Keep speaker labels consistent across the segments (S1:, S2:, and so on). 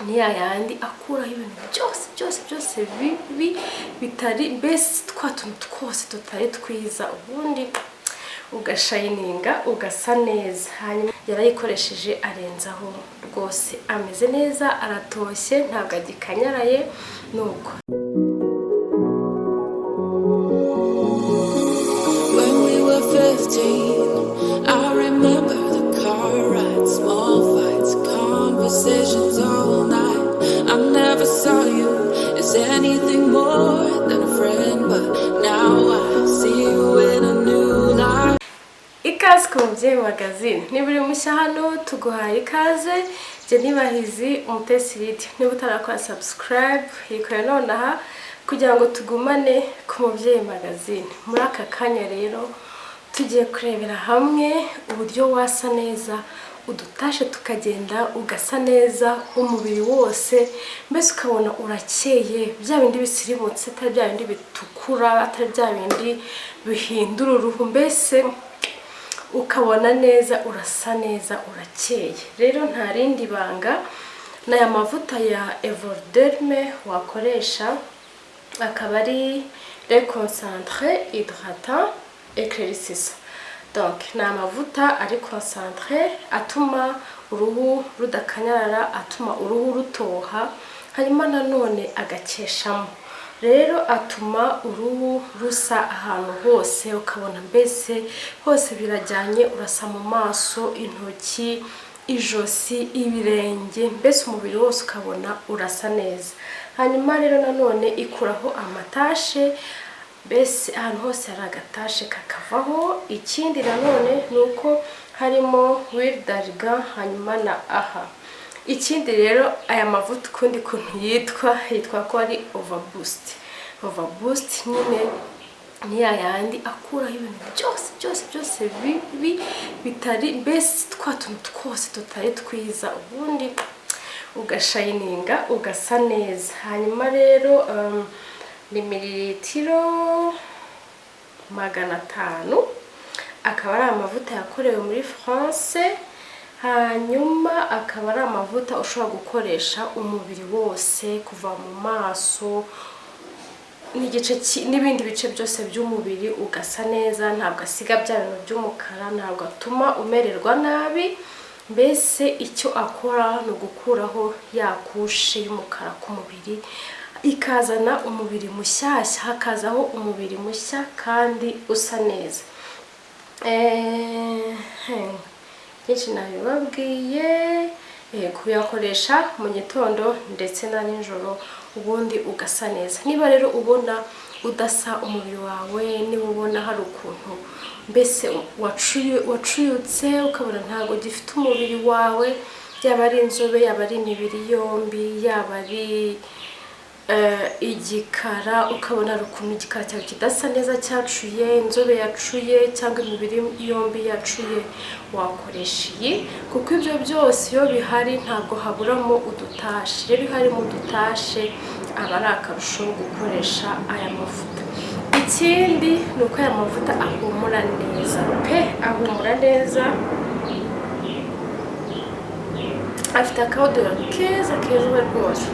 S1: ni yayandi akuraho ibintu byose bibi bitari best twatuntu twose tutari twiza ubundi ugashayininga ugasa neza. Hanyuma yarayikoresheje arenzaho rwose ameze neza aratoshye ntabwo agikanyaraye nuko.
S2: When we were 15, I remember the car rides, small fights, conversations all night. I never saw you as anything more than a friend, but now I see you in a new light.
S1: Ikaze ku Mubyeyi Magazine, niba uri mushya hano tuguhaye ikaze. Je nibahizi Umutesi Lydia, niba utarakora subscribe yikore nonaha kugira ngo tugumane ku Mubyeyi Magazine. Muri aka kanya rero tugiye kurebera hamwe uburyo wasa neza, udutashe tukagenda ugasa neza umubiri wose, mbese ukabona urakeye, bya bindi bisirimutse, atari bya bindi bitukura, atari bya bindi bihindura uruhu, mbese ukabona neza, urasa neza, urakeye. Rero nta rindi banga, n'aya mavuta ya Evoderme wakoresha, akaba ari le concentré hydratant éclaircissant. Donc ni amavuta ari concentré atuma uruhu rudakanyarara, atuma uruhu rutoha, hanyuma nanone agakeshamo. Rero atuma uruhu rusa ahantu hose, ukabona mbese hose birajyanye, urasa mu maso, intoki, ijosi, ibirenge, mbese umubiri wose ukabona urasa neza. Hanyuma rero nanone ikuraho amatashe, mbese ahantu hose hari agatashe kakavaho. Ikindi nanone nuko harimo huile d'argan hanyuma na aha. Ikindi rero aya mavuta ukundi kuntu yitwa ko ari Overboost nyine ni yayandi akuraho ibintu byose bibi bitari best twatuntu twose tutari twiza ubundi ugashayininga ugasa neza. Hanyuma rero ni mililitiro 500, akaba ari amavuta yakorewe muri France. Hanyuma akaba ari amavuta ushobora gukoresha umubiri wose, kuva mu maso n'ibindi bice byose by'umubiri ugasa neza, ntabwo asiga bya bintu by'umukara, ntabwo atuma umererwa nabi. Mbese icyo akora ni ugukuraho ya kushe y'umukara ku mubiri, ikazana umubiri mushyashya, hakazaho umubiri mushya kandi usa neza. Nyinshi nabibabwiye, kuyakoresha mu gitondo ndetse na nijoro ubundi ugasa neza. Niba rero ubona udasa umubiri wawe, niba ubona hari ukuntu mbese wacuyutse, ukabona ntabwo gifite umubiri wawe, yaba ari inzobe, yaba ari imibiri yombi, yaba ari igikara, ukabona hari ukuntu igikara cyawe kidasa neza, cyacuye, inzobe yacuye cyangwa imibiri yombi yacuye, wakoresha iyi, kuko ibyo byose iyo bihari ntabwo haburamo udutashe. Rero iyo harimo udutashe aba ari akarusho gukoresha aya mavuta. Ikindi ni uko aya mavuta ahumura neza pe, ahumura neza, afite akaodoro keza rwose.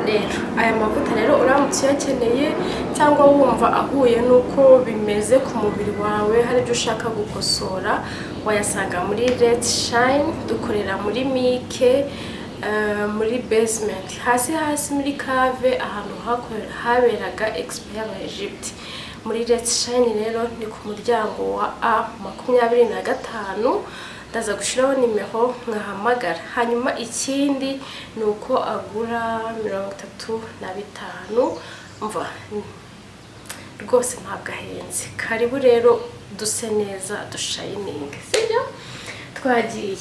S1: Rero aya mavuta rero uramutse uyakeneye cyangwa wumva ahuye nuko bimeze ku mubiri wawe, hari ibyo ushaka gukosora, wayasanga muri Let's Shine. Dukorera muri Mike, muri basement, hasi muri cave, ahantu haberaga expo y'aba Egypt. Muri Let's Shine rero ni ku muryango wa A25. Ndaza gushiraho nimero mwahamagara. Hanyuma ikindi nuko agura 35. Mva rwose ntabwo ahenze. Karibu rero duse neza, dushayininge, sibyo? Twagiye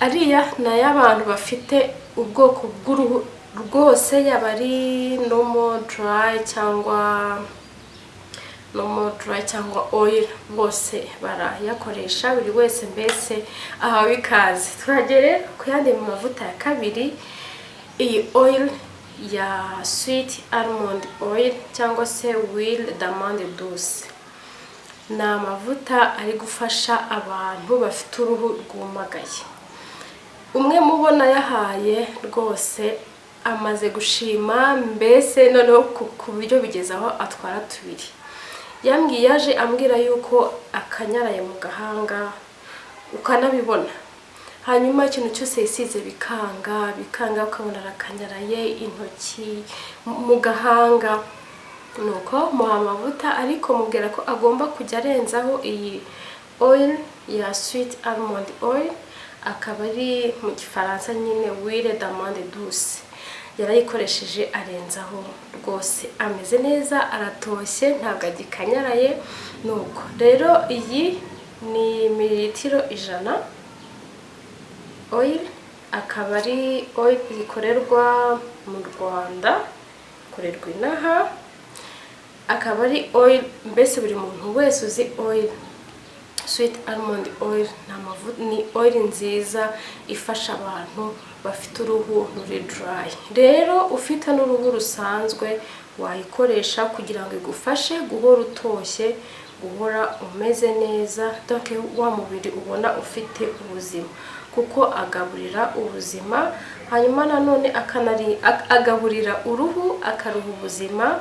S1: ariya na y'abantu bafite ubwoko bw'uruhu rwose, yaba ari normal dry cyangwa oil, bose barayakoresha, buri wese mbese ahawe ikaze. Twagere ku yandi mavuta ya kabiri, iyi oil ya sweet almond oil cyangwa se huile d'amande douce. ni amavuta ari gufasha abantu bafite uruhu rwumagaye. Umwe mubona yahaye rwose amaze gushima, mbese noneho ku buryo bigeze aho atwara tubiri. Yambwiye yaje ambwira yuko akanyaraye mu gahanga ukanabibona, hanyuma ikintu cyose yisize bikanga ukabona arakanyaraye, intoki, mu gahanga. Nuko muha amavuta, ariko mubwira ko agomba kujya arenzaho iyi oil ya sweet almond oil, akaba ari mu gifaransa nyine huile d'amande douce. Yarayikoresheje arenzaho, rwose ameze neza, aratoshye, ntabwo agikanyaraye. Nuko rero iyi ni mililitiro 100 oil, akaba ari oil ikorerwa mu Rwanda, ikorerwa inaha, akaba ari oil mbese buri muntu wese uzi oil sweet almond oil ni oil nziza ifasha abantu bafite uruhu ruri dry. Rero ufite n'uruhu rusanzwe wayikoresha kugira ngo igufashe guhora utoshye, guhora umeze neza, donc wa mubiri ubona ufite ubuzima, kuko agaburira ubuzima, hanyuma nanone agaburira uruhu akaruha ubuzima,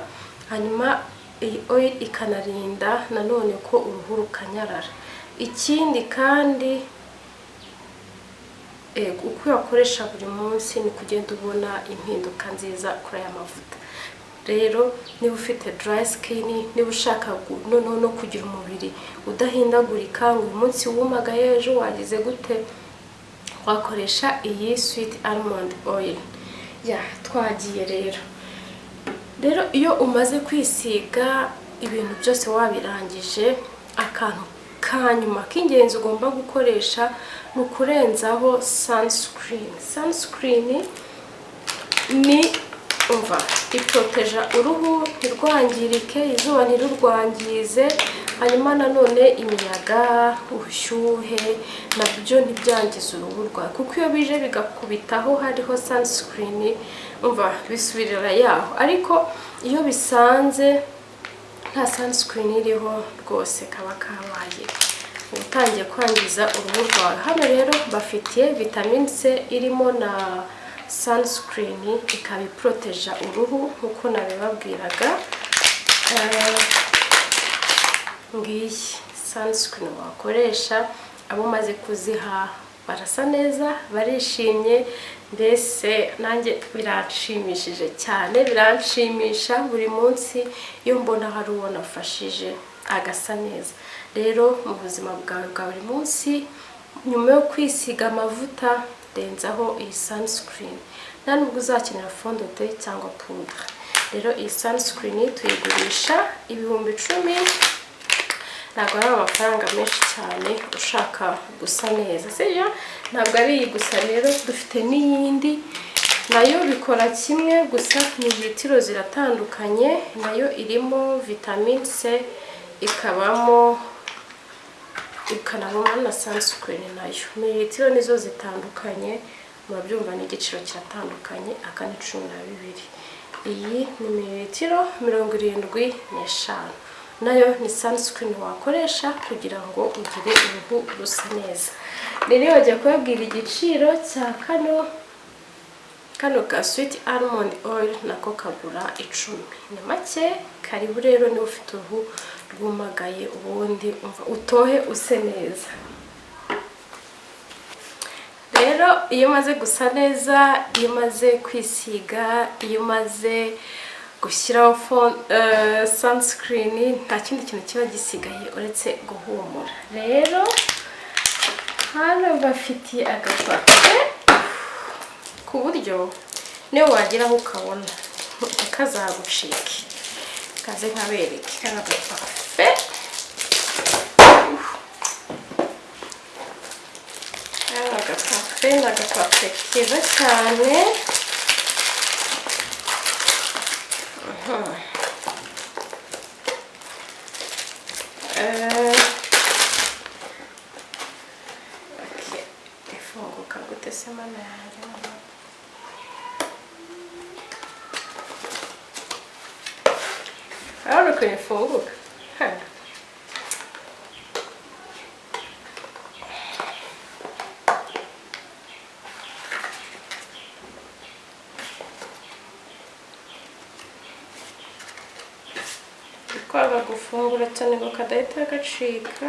S1: hanyuma iyi oil ikanarinda nanone ko uruhu rukanyarara. Ikindi kandi uko uyakoresha buri munsi ni kugenda ubona impinduka nziza kuri aya mavuta. Rero niba ufite dry skin, niba ushaka no kugira umubiri udahindagurika, ngo uyu munsi wumagaye ejo wagize gute, wakoresha iyi sweet almond oil. Twagiye rero iyo umaze kwisiga ibintu byose wabirangije, akantu kanyuma k'ingenzi ugomba gukoresha ni ukurenzaho sunscreen. Ni iproteja uruhu ntirwangirike, izuba ntirurwangize, hanyuma nanone imiyaga, ubushyuhe nabyo ntibyangiza uruhu rwawe, kuko iyo bije bigakubitaho hariho sunscreen bisubirira yaho. Ariko iyo bisanze nta sunscreen iriho, rwose kaba kabaye utangiye kwangiza uruhu rwawe. Hano rero bafitiye vitamin C irimo na sunscreen, ikaba iproteja uruhu nkuko nabibabwiraga. Ngiyi sunscreen wakoresha, abo maze kuziha barasa neza, barishimye, mbese nanjye biranshimishije cyane, biranshimisha buri munsi iyo mbona hari uwo nafashije agasa neza. Rero mu buzima bwawe bwa buri munsi, nyuma yo kwisiga amavuta, renzaho iyi sunscreen. Nta nubwo uzakenera fond de teint cyangwa poudre. Rero iyi sunscreen tuyigurisha 10,000, ntabwo ari amafaranga menshi cyane ushaka gusa neza, sibyo? Ntabwo ari iyi gusa, rero dufite n'iyindi nayo bikora kimwe, gusa mililitiro ziratandukanye. Nayo irimo vitamin C, ikanabamo na sunscreen nayo. Mililitiro nizo zitandukanye, murabyumva n'igiciro kiratandukanye, aka ni 12. Iyi ni mililitiro 75. Nayo ni sunscreen wakoresha kugira ngo ugire uruhu rusa neza. Rero bajya kubabwira igiciro cya kano ka sweet almond oil, nako kagura 10. Ni make. Karibu rero niba ufite uruhu rwumagaye, ubundi utohe use neza. Rero iyo umaze gusa neza, iyo umaze kwisiga, iyo umaze gushyiraho sunscreen, nta kindi kintu kiba gisigaye uretse guhumura. Rero hano bafitiye agapafe ku buryo niyo wageraho ukabona ntikazagucike. Kaze nkabereke kano gapafe. Ni agapafe keza cyane. Ifunguka gute se mana yanjye? Urabona ko ifunguka? gufungura cyane ngo kadahita gacika.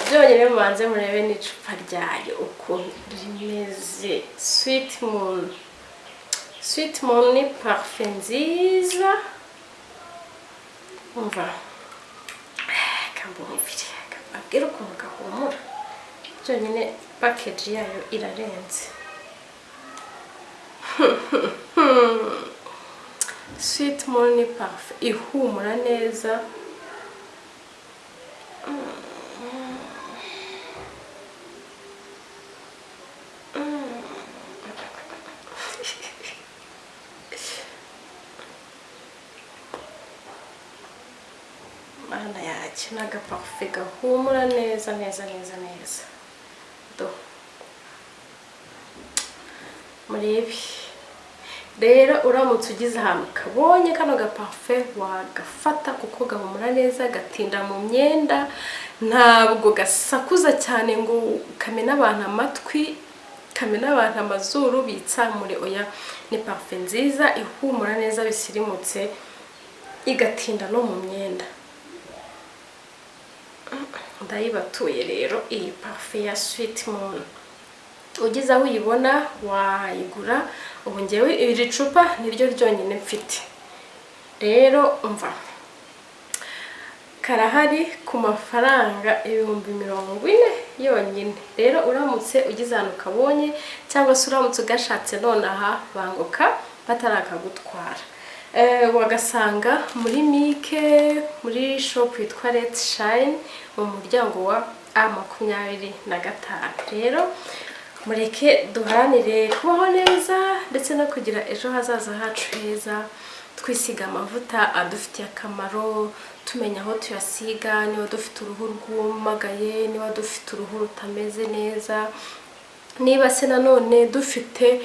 S1: byonyine mubanze murebe n'icupa ryayo ukuntu rimeze. Sweet Moon ni parufe nziza, umva kambumvire abwira ukuntu gahumura, byonyine package yayo irarenze. Sweet Moon ni parufe ihumura neza. Mana yake n'agaparufe gahumura neza neza neza neza. Do murebe rero, uramutse ugize ahantu kabonye kano gaparufe wagafata kuko gahumura neza, gatinda mu myenda, ntabwo gasakuza cyane ngo kamena abantu amatwi, kamena abantu amazuru bitsamure. Oya, ni parufe nziza ihumura neza bisirimutse, igatinda no mu myenda. Ndayibatuye rero iyi parufe ya Sweet Moon. Ugize aho uyibona wayigura. Ubu ngewe iri cupa niryo ryonyine mfite. Rero umva, karahari ku mafaranga 40,000 yonyine. Rero uramutse ugize ahantu kabonye cyangwa se uramutse ugashatse nonaha banguka batarakagutwara. Wagasanga muri Mike, muri shop yitwa Let's Shine mu muryango wa A25. Rero mureke duharanire kubaho neza ndetse no kugira ejo hazaza hacu heza, twisiga amavuta adufitiye akamaro, tumenya aho tuyasiga, niba dufite uruhu rwumagaye, niba dufite uruhu rutameze neza, niba se nanone dufite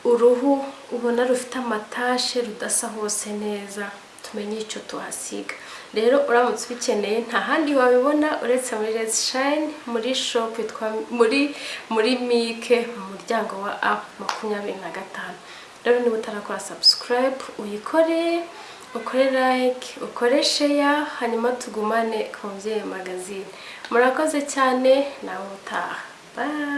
S1: uruhu ubona rufite amatashe rudasa hose neza, tumenye icyo tuhasiga. Rero uramutse ubikeneye nta handi wabibona uretse muri Let's Shine, muri shop yitwa muri Mike mu muryango wa A25. Rero niba utarakora subscribe uyikore, ukore like, ukore share, hanyuma tugumane ku Mubyeyi Magazine. Murakoze cyane, nawe utaha. Bye.